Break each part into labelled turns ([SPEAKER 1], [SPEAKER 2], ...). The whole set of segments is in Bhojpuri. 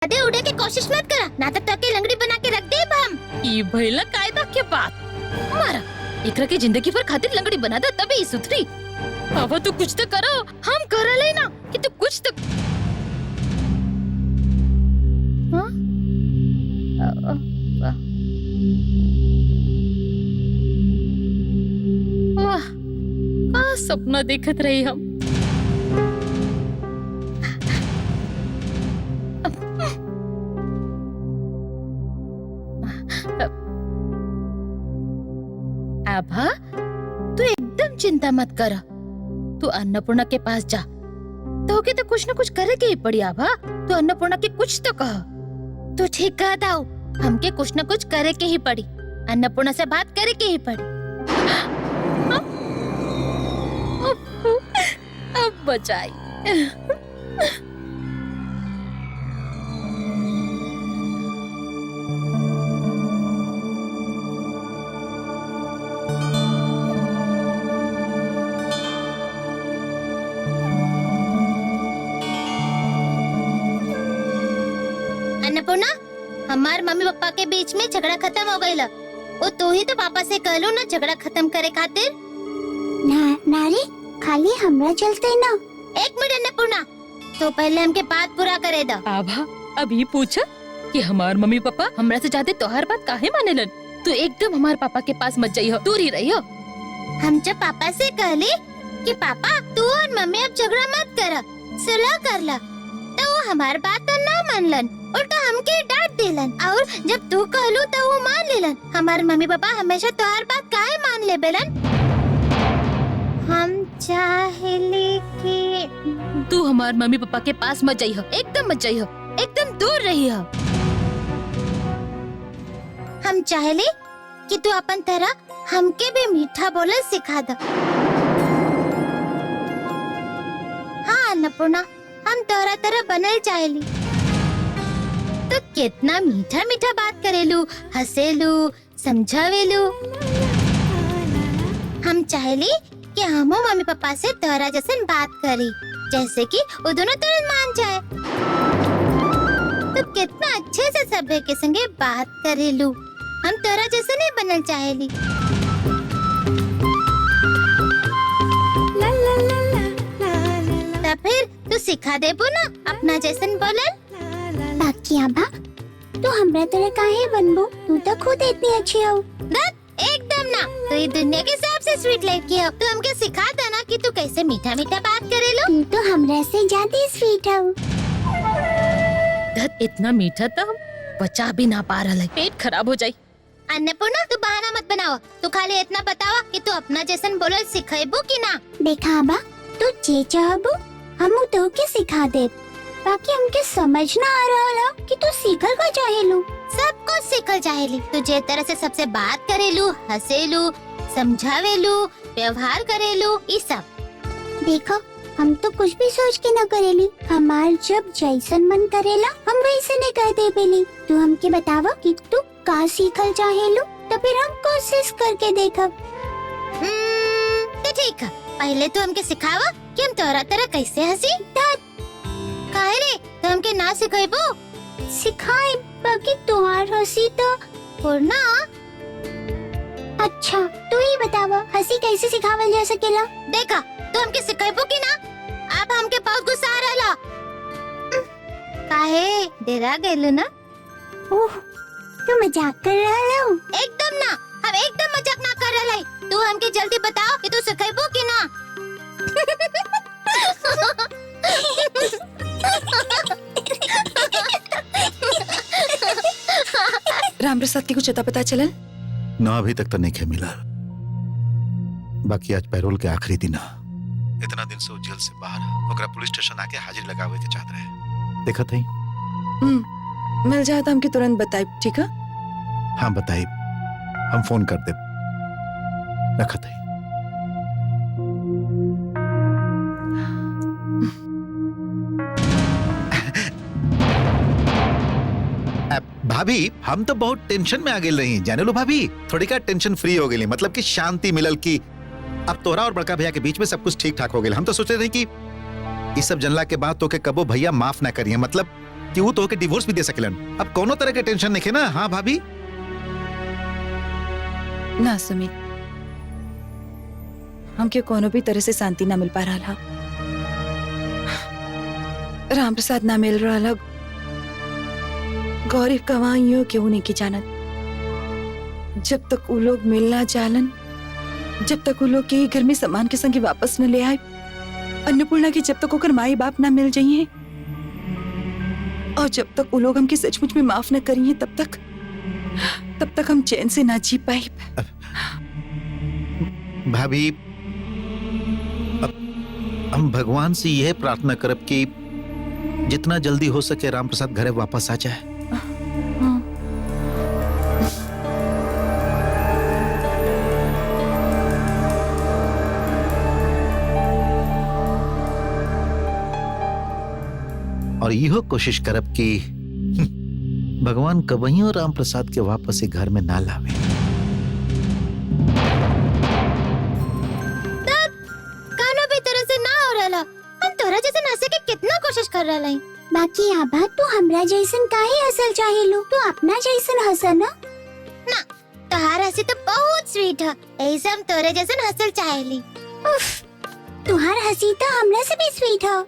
[SPEAKER 1] आधे उड़े की कोशिश मत करा, ना तो के लंगड़ी बना के रख दे हम।
[SPEAKER 2] ई भइला कायदा के बात मारा एकरा के जिंदगी भर खातिर लंगड़ी बना दे तभी सुधरी। अब तू कुछ तो करो, हम कर ले ना कि तू कुछ तो। हाँ? वाह का सपना देखत रही हम। आभा तू एकदम चिंता मत कर, तू अन्नपूर्णा के पास जा, तो के तो कुछ न कुछ करे के ही पड़ी। आभा तू अन्नपूर्णा के कुछ तो कह। तू ठीक कह दाऊ, हमके कुछ न कुछ करे के ही पड़ी, अन्नपूर्णा से बात करे के ही पड़ी। अब बचाई।
[SPEAKER 1] अन्नपूर्णा, हमार मम्मी पापा के बीच में झगड़ा खत्म हो गई ला। वो तू ही तो पापा से कहलो ना झगड़ा खत्म करे खातिर।
[SPEAKER 3] नारी खाली हमरा चलते ना।
[SPEAKER 1] एक मिनट अन्नपूर्णा, तो पहले हमके बात पूरा करे दो।
[SPEAKER 2] आभा अभी पूछा कि हमार मम्मी पापा हमरा से ज्यादा तोहार बात काहे मानेलन। तू एकदम हमार पापा के पास मत जाइयो, दूर ही रहियो।
[SPEAKER 1] हम जब पापा से कहले कि पापा तू और मम्मी अब झगड़ा मत कर, सुलह कर ला, तो वो हमार बात तो ना मानलन, उल्टा हमके डांट देलन। और जब तू कहलू तो वो मान लेलन। हमार मम्मी पापा हमेशा तोहार बात काहे मान ले बेलन। हम चाहेले कि
[SPEAKER 2] तू हमार मम्मी पापा के पास मत जाइयो, एकदम मत जाइयो, एकदम दूर रहियो।
[SPEAKER 1] हम चाहेले कि तू अपन तरह हमके भी मीठा बोलना सिखा दो। हाँ अन्नपूर्णा, हम तोरा तरह बनल चाहेली। तो कितना मीठा मीठा बात करेलू, हंसेलू, समझावेलू। हम चाहेली कि हमो मम्मी पापा से तोरा जैसे बात करी, जैसे कि वो दोनों तुरंत मान जाए। तो कितना अच्छे से सभे के संगे बात करेलू। हम तोरा जैसे नहीं बनल चाहेली। तो फिर तू सिखा देबो ना अपना जैसन बोलल।
[SPEAKER 3] बाकी आभा तू हमरा तरह काहे बनबो, तू तो खुद इतनी अच्छी हो।
[SPEAKER 1] एकदम ना, तो ये दुनिया के सबसे स्वीट लड़की हो। तू हमके सिखा देना कि तू कैसे मीठा मीठा बात करेलो।
[SPEAKER 3] तू तो हमरा से ज्यादा स्वीट हो।
[SPEAKER 2] धत इतना मीठा तो हम बचा भी ना पा रहा है, पेट खराब हो जाये।
[SPEAKER 1] अन्नपूर्णा तू बहाना मत बनाओ, तू खाली इतना बतावा कि तू अपना जैसन बोलल सिखेबो कि ना।
[SPEAKER 3] देखा आभा तू जे चाहबो हमू तो के सिखा दे। बाकी हमके समझ ना आ रहा कि तू सीखल का चाहेलू।
[SPEAKER 1] सब कुछ सीखल चाहेली। तू जे तरह से सबसे बात करेलू, हंसेलू, समझावेलू, व्यवहार करेलू, ये सब।
[SPEAKER 3] देखो हम तो कुछ भी सोच के न करेली, हमार जब जैसन मन करेला हम वैसे नहीं कर दे बेली। तू हमके बतावा कि तू का सीखल चाहेलू, तो फिर हम कोशिश करके देखब।
[SPEAKER 1] तो ठीक है, पहले तो हमके सिखावा कि हम तोरा तरह कैसे हंसी। काहे रे, तो हमके ना सिखेबो।
[SPEAKER 3] सिखाए बाकी तुहार हंसी तो
[SPEAKER 1] पूर्णा।
[SPEAKER 3] अच्छा तू ही बतावा हंसी कैसे सिखावल जा सकेला।
[SPEAKER 1] देखा तो हमके सिखेबो कि ना। अब हमके बहुत गुस्सा आ रहला। काहे डरा गइलू ना।
[SPEAKER 3] ओह तू मजाक कर रहा हो।
[SPEAKER 1] एकदम ना, हम एकदम मजाक ना कर रहे। तू हमके जल्दी बताओ कि तू सिखेबो कि ना।
[SPEAKER 4] राम प्रसाद की कुछ अता पता चलन?
[SPEAKER 5] ना अभी तक तो नहीं खे मिला। बाकी आज पैरोल के आखिरी दिन है। इतना दिन से वो जेल से बाहर, ओकरा पुलिस स्टेशन आके हाजिर लगावे के चाहत रहे। देखा थई?
[SPEAKER 4] मिल जाए तो हमके तुरंत बताए, ठीक है?
[SPEAKER 5] हाँ बताई, हम फोन कर दे। रखा थई। भाभी हम तो बहुत टेंशन में आ गए रही, जाने लो भाभी। थोड़ी का टेंशन फ्री हो गई, मतलब कि शांति मिलल की अब तोरा और बड़का भैया के बीच में सब कुछ ठीक ठाक हो गया। हम तो सोचे रहे कि इस सब जनला के बाद तो के कबो भैया माफ ना करिए, मतलब कि वो तो के डिवोर्स भी दे सकेलन। अब कोनो तरह के टेंशन नहीं है ना? हाँ भाभी।
[SPEAKER 4] ना सुमित, हमके कोनो भी तरह से शांति ना मिल पा रहा। राम प्रसाद ना मिल रहा, गौरी कवाइयों क्यों नहीं की जानत। जब तक वो लोग मिलना चालन, जब तक वो लोग के घर में सामान के संगे वापस न ले आए, अन्नपूर्णा की जब तक होकर माई बाप ना मिल जाइए, और जब तक वो लोग हमके सचमुच में माफ न करिए, तब तक हम चैन से ना जी पाए।
[SPEAKER 5] भाभी, हम भगवान से यह प्रार्थना करब कि जितना जल्दी हो सके राम प्रसाद घरे वापस आ जाए। और यहो कोशिश करब कि भगवान कबहियों राम प्रसाद के वापस से घर में ना लावे।
[SPEAKER 1] कानो भी तरह से ना हो रहा। हम तोरा जैसे हंसे के कितना कोशिश कर रहा है।
[SPEAKER 3] बाकी आभा तू हमरा जैसन काहे हंसल चाहेलू? तू अपना जैसन हंसा ना।
[SPEAKER 1] ना, तोहार हंसी तो बहुत स्वीट है। ऐसे हम तोरे जैसे हंसल चाहेली।
[SPEAKER 3] उफ, तुहार हंसी तो हमरा से भी स्वीट है।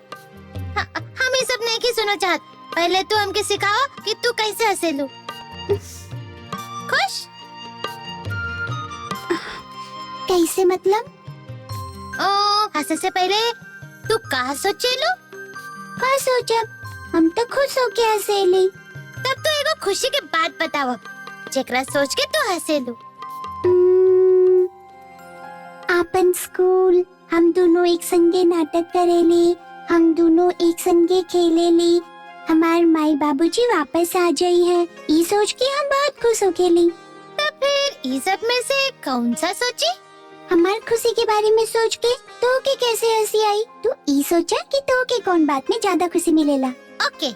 [SPEAKER 1] हम ये सब नहीं की सुना चाहत। पहले तू हमके सिखाओ कि तू कैसे हंसेलू। खुश?
[SPEAKER 3] कैसे मतलब?
[SPEAKER 1] हंसे से पहले तू का सोचेलू?
[SPEAKER 3] का सोचब? हम तो खुश होके हंसेली।
[SPEAKER 1] तब तो एगो खुशी के बात बताओ जेकरा सोच के तू हंसेलू।
[SPEAKER 3] आपन स्कूल, हम दोनों एक संगे नाटक करेली, हम दोनों एक संगे खेलेली, हमार माई बाबूजी वापस आ जाई है, ये सोच के हम बहुत खुश हो गेली।
[SPEAKER 1] तब फिर ये सब में से कौन सा सोची?
[SPEAKER 3] हमार खुशी के बारे में सोच के तो के कैसे हंसी आई? तू ये सोचा कि तो के कौन बात में ज्यादा खुशी मिलेला?
[SPEAKER 1] ओके।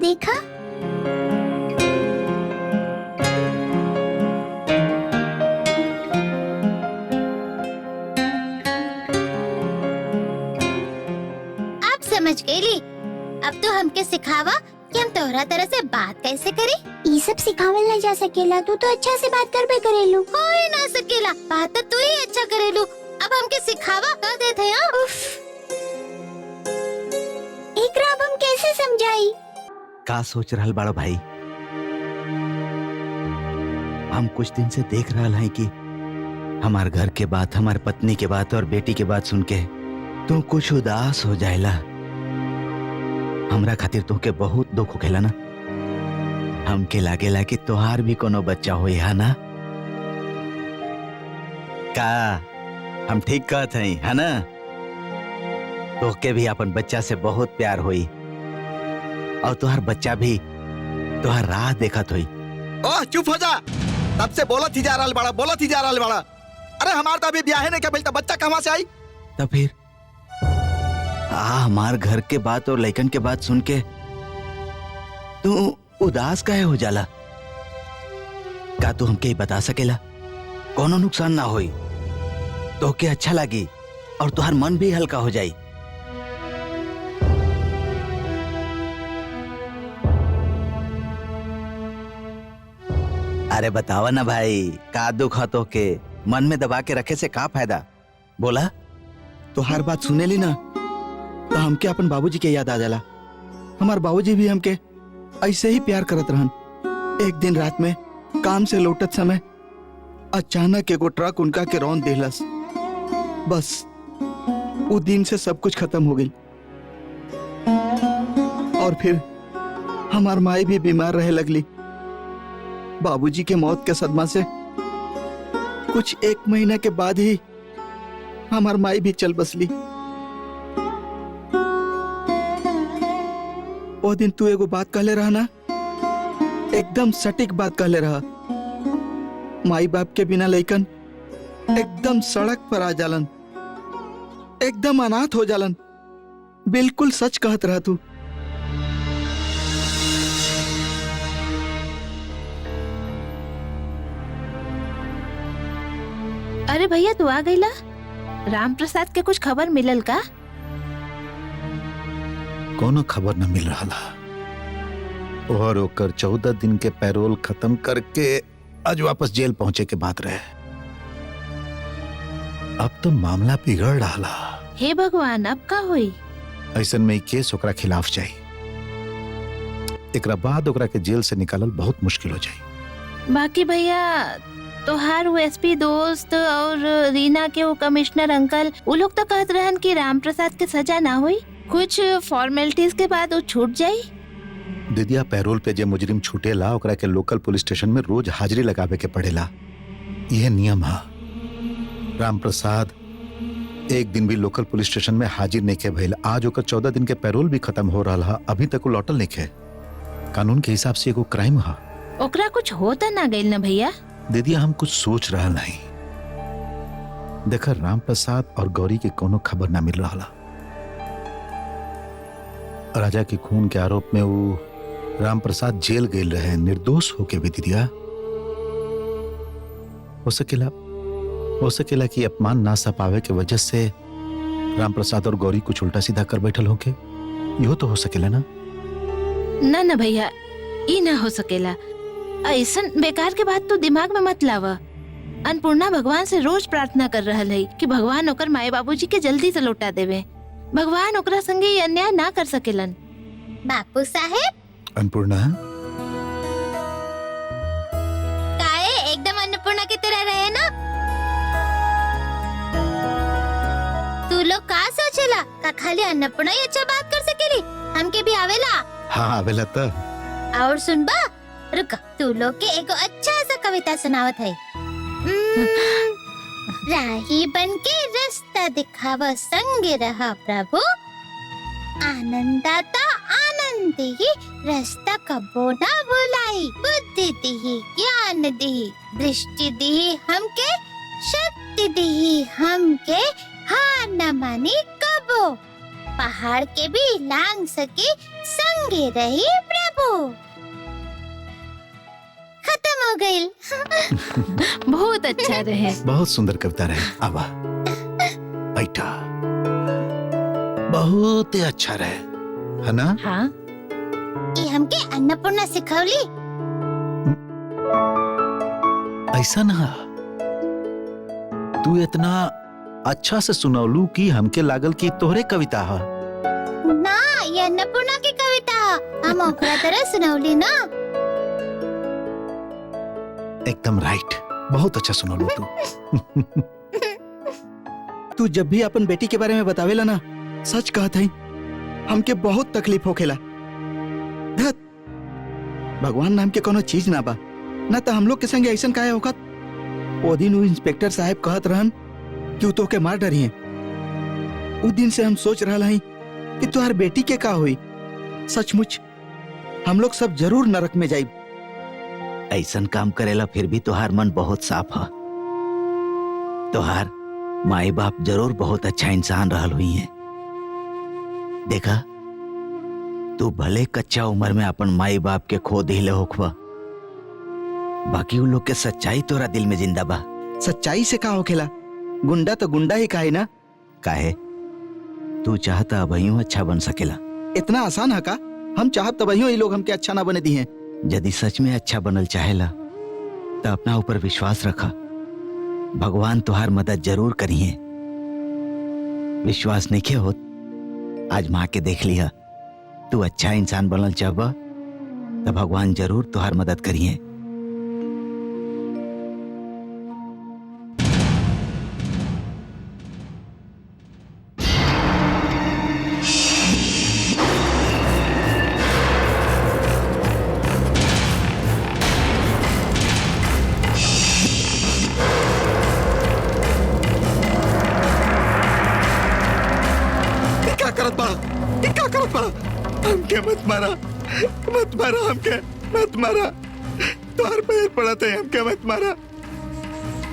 [SPEAKER 3] देखा?
[SPEAKER 1] आप समझ गईली। अब तो हमके सिखावा कि हम तोहरा तरह से बात कैसे करी।
[SPEAKER 3] ये सब सिखावल ना जा सकेला। तू तो अच्छा से बात करबे करेलू।
[SPEAKER 1] कोई ना सकेला, बात तो तू ही अच्छा करेलू। अब हमके सिखावा कह देते हैं।
[SPEAKER 3] एकरा अब हम कैसे समझाई?
[SPEAKER 6] का सोच रहल बाड़ो भाई? हम कुछ दिन से देख रहल हैं कि हमार घर के बात, हमार पत्नी के बात और बेटी के बात सुन के तू कुछ उदास हो जाएला। हमरा खातिर तुके बहुत दुख होखेला ना। हमके लागेला कि तोहार भी कोनो बच्चा होई है ना? का हम ठीक कहत हई है ना? तोके भी अपन बच्चा से बहुत प्यार होई और तुहार बच्चा भी तुहार राह देखत होई।
[SPEAKER 7] ओह चुप हो जा। तब से बोलत ही जा रहल बड़ा, बोलत ही जा रहल बड़ा। अरे हमार तो अभी ब्याह नहीं क्या भइल, बच्चा कहाँ से आई?
[SPEAKER 6] तब फिर हमार घर के बात और लइकन के बात सुन के तू उदास काहे हो जाला? का तू हमके बता सकेला? कोनो नुकसान ना होई, तोके अच्छा लगी और तुहार मन भी हल्का हो जाई। अरे बतावा ना भाई, का दुख है तोके? मन में दबा के रखे से का फायदा? बोला।
[SPEAKER 7] तोहार बात सुनेली ना तो हमके अपन बाबूजी के याद आ जाला। हमार बाबूजी भी हमके ऐसे ही प्यार करत रहन। एक दिन रात में काम से लौटत समय अचानक एगो ट्रक उनका के रौंद देहलस। बस वो दिन से सब कुछ खत्म हो गई। और फिर हमार माई भी बीमार रहे लगली। बाबूजी के मौत के सदमा से कुछ 1 महीने के बाद ही हमार माई भी चल बसली। वो दिन तू एगो बात कहले रहा ना, एकदम सटीक बात कहले रहा। माई बाप के बिना लइकन एकदम सड़क पर आ जालन, एकदम अनाथ हो जालन। बिल्कुल सच कहत रहा तू।
[SPEAKER 2] अरे भैया तू आ गईला? राम प्रसाद के कुछ खबर मिलल का?
[SPEAKER 5] कोनो खबर न मिल रहा और ओकर 14 दिन के पैरोल खत्म करके आज वापस जेल पहुंचे के बात रहे। अब तो मामला बिगड़ रहा।
[SPEAKER 2] हे भगवान, अब का हुई?
[SPEAKER 5] ऐसन में ई केस ओकरा खिलाफ जाई। एकरा बाद ओकरा के जेल से निकालल बहुत मुश्किल हो जाई।
[SPEAKER 2] बाकी भैया तोहार वो एसपी दोस्त और रीना के वो कमिश्नर अंकल, वो लोग तो कहत रहन कि राम प्रसाद के सजा ना हुई, कुछ फॉर्मेलिटीज के बाद वो छूट जाई।
[SPEAKER 5] दीदिया, पैरोल पे जे मुजरिम छूटेला ओकरा के लोकल पुलिस स्टेशन में रोज हाजिरी लगावे के पड़ेला। यह नियम है। राम प्रसाद एक दिन भी लोकल पुलिस स्टेशन में हाजिर नहीं के भइल। आज ओकर 14 दिन के पैरोल भी खत्म हो रहा है, अभी तक वो लौटल नहीं है। कानून के हिसाब से एगो क्राइम है।
[SPEAKER 2] ओकरा कुछ होता ना गइल ना भैया?
[SPEAKER 5] दीदिया, हम कुछ सोच रहा नहीं। देखा, राम प्रसाद और गौरी के कोनो खबर ना मिल रहा। राजा के खून के आरोप में वो राम प्रसाद जेल गए रहे, निर्दोष होके भी। दीदिया, हो सकेला कि अपमान ना सह पावे के वजह से राम प्रसाद और गौरी कुछ उल्टा सीधा कर बैठल होके। यो तो हो सकेला ना?
[SPEAKER 2] ना ना भैया, ई ना हो सकेला। ऐसन बेकार के बात तो दिमाग में मत लावा। अन्नपूर्णा भगवान से रोज प्रार्थना कर रहल है कि भगवान ओकर माए बाबूजी के जल्दी से लौटा देवे। भगवान ओकरा संगे ये अन्याय ना कर सकेलन।
[SPEAKER 1] बापू साहेब,
[SPEAKER 5] अन्नपूर्णा,
[SPEAKER 1] काहे एकदम अन्नपूर्णा की तरह रहे ना? तू लोग का सोचेला का खाली अन्नपूर्णा ही अच्छा बात कर सकेली? हमके भी आवेला।
[SPEAKER 5] हाँ आवेला तो।
[SPEAKER 1] और सुनबा, रुक, तू लोग के एगो अच्छा सा कविता सुनावत है। राही बन के रास्ता दिखावा, संग रहा प्रभु, आनंदाता आनंद ही, रास्ता कबो ना भुलाई, बुद्धि दी, ज्ञान दी, दृष्टि दी हमके, शक्ति दी हमके, हार न मानी कबो, पहाड़ के भी लांग सके, संगे रही प्रभु। खत्म हो गई।
[SPEAKER 2] बहुत अच्छा रहे।
[SPEAKER 5] बहुत सुंदर कविता रहे। आवा बैठा, बहुत ही अच्छा रहे, है ना?
[SPEAKER 2] हाँ,
[SPEAKER 1] ये हमके अन्नपूर्णा सिखौली।
[SPEAKER 5] ऐसा ना, तू इतना अच्छा से सुनौलू कि हमके लागल कि तोहरे कविता है।
[SPEAKER 1] ना, ये अन्नपूर्णा की कविता है। हम ओकरा तरह सुनौली ना।
[SPEAKER 5] एकदम राइट, बहुत अच्छा सुनौलू तू।
[SPEAKER 7] तू जब भी अपन बेटी के बारे में बतावेला ना, सच कहत है, हमके बहुत तकलीफ होखेला। धत, भगवान नाम के कोनो चीज ना बा, ना तो हम लोग के संगे ऐसा काहे होखत। वो दिन वो इंस्पेक्टर साहब कहत रहन कि वो तो के मार डरी हैं। उस दिन से हम सोच रहा हैं कि तुहार बेटी के का हुई। सचमुच हम लोग सब जरूर नरक में जाइब।
[SPEAKER 6] ऐसन काम करेला फिर भी तुहार मन बहुत साफ है। तुहार माई बाप जरूर बहुत अच्छा इंसान रहल हुई है। देखा, तू भले कच्चा उम्र में अपन माई बाप के खो दिले होखबा, बाकी उन लोग के सच्चाई तोरा दिल में जिंदा बा।
[SPEAKER 7] सच्चाई से का होखेला? गुंडा तो गुंडा ही काहे ना।
[SPEAKER 6] काहे? तू चाहता अबहियों अच्छा बन सकेला।
[SPEAKER 7] इतना आसान है का? हम चाहत तबहियों ये लोग हमके अच्छा ना बने दी हैं।
[SPEAKER 6] यदि सच में अच्छा बनल चाहेला तो अपना ऊपर विश्वास रखा, भगवान तुहार मदद जरूर करिए। विश्वास नहीं होत, आजमा के देख लिया। तू अच्छा इंसान बनल चाहबा तो भगवान जरूर तुहार मदद करिए।
[SPEAKER 7] हमके मत मारा, मत मारा, हमके मत मारा। तोहर पैर पड़ा था, हमके मत मारा।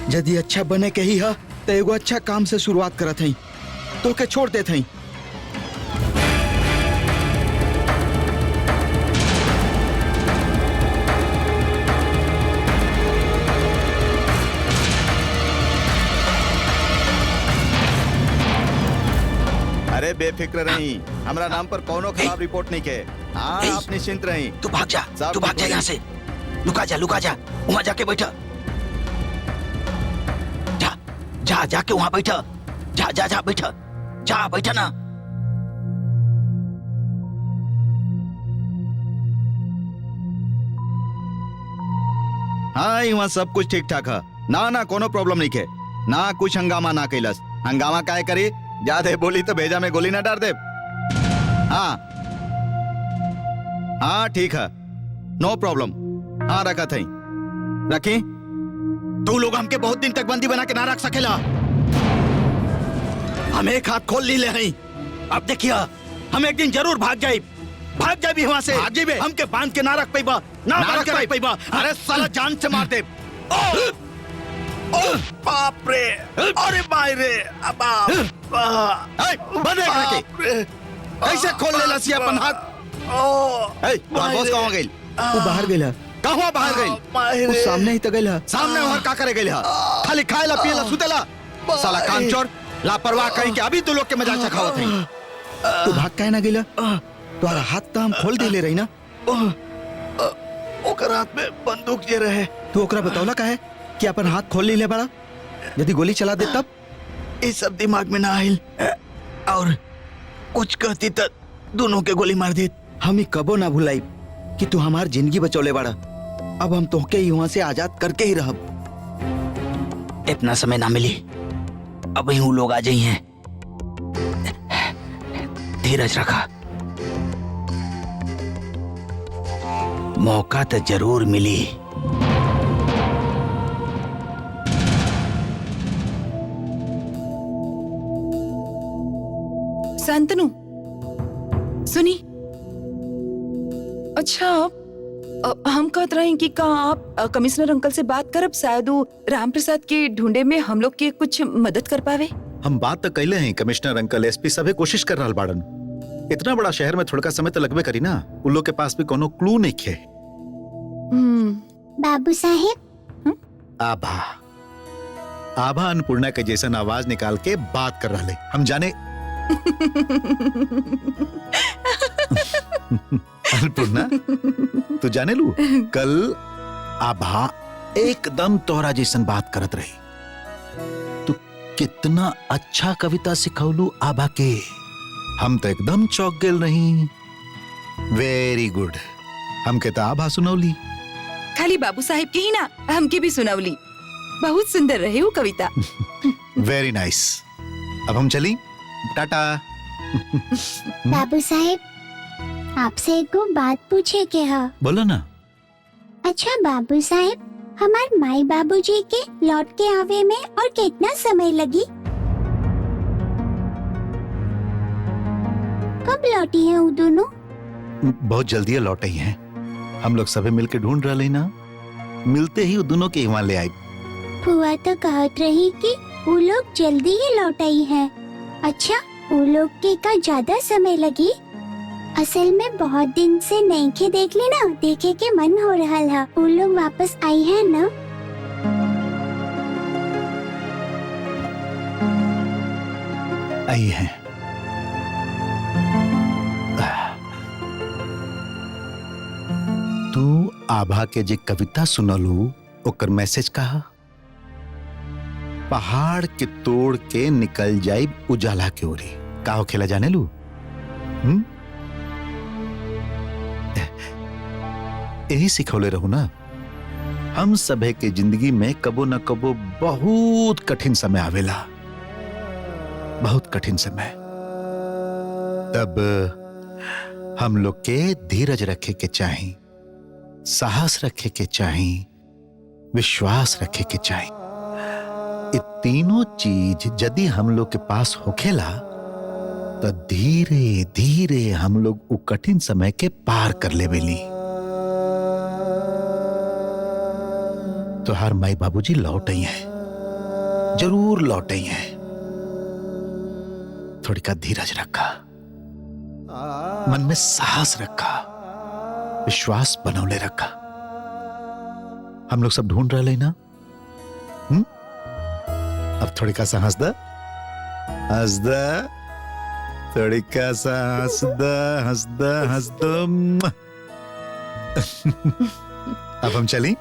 [SPEAKER 7] यदि अच्छा बने के ही है तो एगो अच्छा काम से शुरुआत करत हई, तो के छोड़ देत हई।
[SPEAKER 6] अरे बेफिक्र रही, हमरा नाम पर कोनो खराब रिपोर्ट नहीं के। हाँ आप निश्चिंत रही।
[SPEAKER 8] तू भाग जा, तू भाग जा यहाँ से। लुका जा, वहाँ जाके बैठा। जा जाके वहाँ बैठा। जा बैठा, जा बैठा ना।
[SPEAKER 6] हाँ यहाँ सब कुछ ठीक ठाक है ना कोनो प्रॉब्लम नहीं के ना, कुछ हंगामा ना कैलस। हंगामा काहे करी, ज्यादा बोली तो भेजा में गोली ना डाल दे। हाँ ठीक है, नो प्रॉब्लम। हाँ रखा थी, रखी।
[SPEAKER 8] तू लोग हमके बहुत दिन तक बंदी बना के ना रख सकेला। हम एक हाथ खोल ली ले हई। अब देखिए हम एक दिन जरूर भाग जाए भी वहाँ से। हमके बांध के ना रख पाइबा, ना रख पाइबा। अरे साला जान से मार दे। ओ बाप रे, अरे भाई रे,
[SPEAKER 6] कैसे खोल ले लसी अपन हाथ? बॉस कहाँ गई?
[SPEAKER 7] वो बाहर गेला।
[SPEAKER 6] कहाँ बाहर गई?
[SPEAKER 7] वो सामने ही तो गेला।
[SPEAKER 6] सामने वहाँ का करे गई? खाली खाएला पिएला सुतेला। साला कामचोर, लापरवाह कहीं के अभी तू लोग के मजाक चखावत है।
[SPEAKER 7] तू भाग काहे ना गेला? तुम्हारा हाथ तो हम खोल दे ले रही ना।
[SPEAKER 8] ओकर हाथ में बंदूक जे रहे।
[SPEAKER 7] तू ओकरा बतौला काहे कि अपन हाथ खोल ले बड़ा? यदि गोली चला दे तब?
[SPEAKER 8] ये सब दिमाग में ना आइल, और कुछ कहती तो दोनों के गोली मार दी।
[SPEAKER 7] हम ही कबो ना भुलाई कि तू हमार जिंदगी बचौले बड़ा। अब हम तोहके यहाँ से आजाद करके ही रहब।
[SPEAKER 8] इतना समय ना मिली, अब ही लोग आ जाई हैं। धीरज रखा, मौका तो जरूर मिली।
[SPEAKER 4] शांतनु सुनी। अच्छा हम कहते रहे कि का आप कमिश्नर अंकल से बात करब, शायद वो राम प्रसाद के ढूंढे में हम लोग की कुछ मदद कर पावे।
[SPEAKER 5] हम बात तो कैले हैं, कमिश्नर अंकल एसपी सभी कोशिश कर रहा बाड़न। इतना बड़ा शहर में थोड़ा समय तो लगबे करी ना। उन लोग के पास भी कोनो क्लू नहीं खे।
[SPEAKER 3] बाबू साहेब,
[SPEAKER 5] आभा अन्नपूर्णा के जैसन आवाज निकाल के बात कर रहे। हम जाने अन्नपूर्णा, तू जाने लू, कल आभा एकदम तोहरा जैसन बात करत रही। तू कितना अच्छा कविता सिखौलू आभा के। हम तो एकदम चौंक गेल रही। Very good. हमके तो आभा सुनौली।
[SPEAKER 4] खाली बाबू साहेब के ही ना, हमके भी सुनावली। बहुत सुंदर रहे वो कविता।
[SPEAKER 5] Very nice. अब हम चली, टाटा।
[SPEAKER 3] बाबू साहेब, आपसे एक बात पूछे के है।
[SPEAKER 5] बोलो ना।
[SPEAKER 3] अच्छा बाबू साहेब, हमार माई बाबूजी के लौट के आवे में और कितना समय लगी? कब लौटी है वो दोनों?
[SPEAKER 5] बहुत जल्दी लौटे ही हैं। हम लोग सभी मिलके ढूंढ रहे ना, मिलते ही वो दोनों के वहाँ ले आई।
[SPEAKER 3] फुआ तो कहत रही कि वो लोग जल्दी ही लौट आई है। अच्छा, वो लोग के का ज्यादा समय लगी? असल में बहुत दिन से नहीं के देख ली ना, देखे के मन हो रहा है। वो लोग वापस आई है ना?
[SPEAKER 5] आई हैं। तू आभा के जे कविता सुनलू, ओकर मैसेज कहा? पहाड़ के तोड़ के निकल जाई उजाला के ओरी। का खेला जाने लू? यही सिखौले रहू ना। हम सभे के जिंदगी में कबो न कबो बहुत कठिन समय आवेला, बहुत कठिन समय। तब हम लोग के धीरज रखे के चाही, साहस रखे के चाही, विश्वास रखे के चाही। ये तीनों चीज यदि हम लोग के पास होखेला तो धीरे धीरे हम लोग वो कठिन समय के पार कर लेवेली। तो हर माई बाबूजी लौट आई हैं। जरूर लौटे हैं। थोड़ी का धीरज रखा, मन में साहस रखा, विश्वास बनौले रखा। हम लोग सब ढूंढ रहे ना। अब थोड़ी का सा हंस द, हंस द, थोड़ी का सा हंस द, हंस द, हंस द। अब हम चलें?